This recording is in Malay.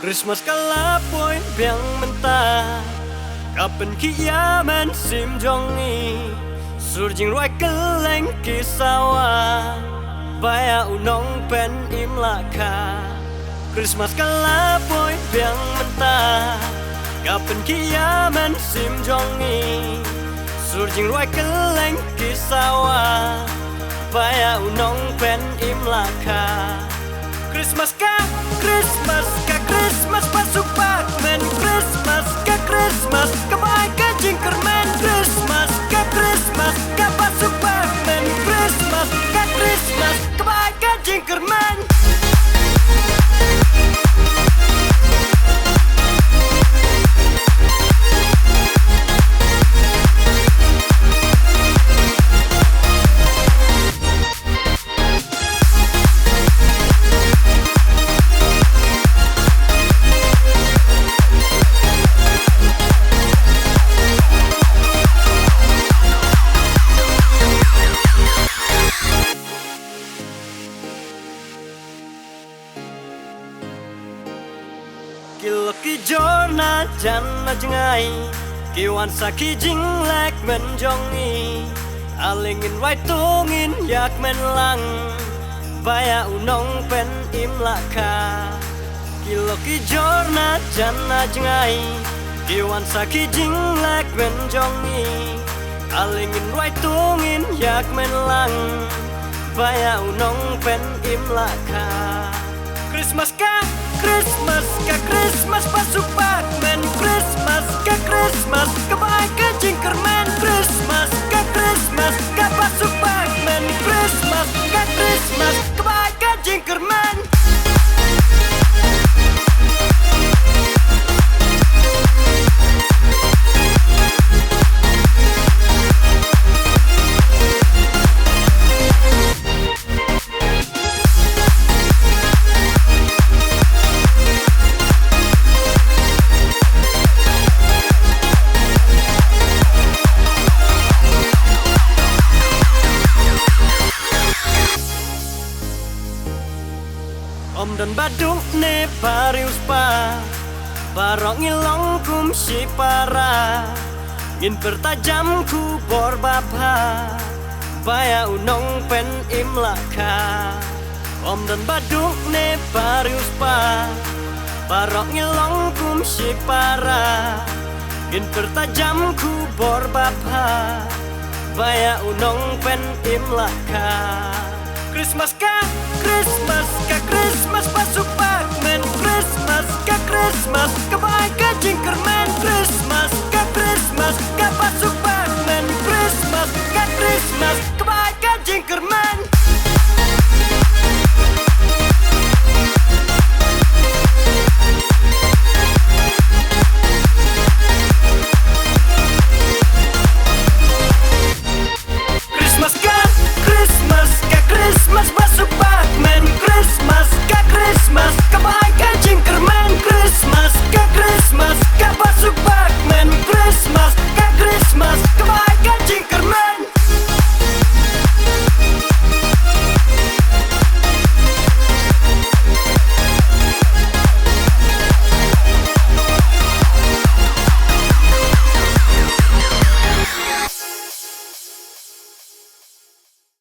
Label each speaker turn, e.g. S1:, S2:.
S1: Christmas kala point biang mentah Kapan kiaman sim jongi Surjing roi keleng kisawa Baya unong pen imlaka Christmas kala point biang mentah Kapan kiaman sim jongi Surjing roi keleng kisawa Baya unong pen imlaka Christmas ka Christmas pasuk men Christmas Kabai ka jingkerman Christmas ka pasuk men Christmas Kabai ka jingkerman Kilo ki jorna janna jengai Kiwan saki jinglek menjongi Alingin wai tungin yak menlang Baya unong pen imlaka Kilo ki jorna janna jengai Kiwan saki jinglek menjongi Alingin wai tungin yak menlang Baya unong pen imlaka Christmas ka Christmas pasuk men Christmas Kabai ka jingkerman Christmas ka pasuk men Christmas Kabai ka jingkerman Om dan badung ne parius pa Barok ngilong kum si para Ngin pertajam ku bor bapa Baya unong pen imlaka Om dan badung ne parius pa Barok ngilong kum si para Ngin pertajam ku bor bapa Baya unong pen imlaka Christmas ka Christmas pasuk men Christmas Kabai ka jingkerman Christmas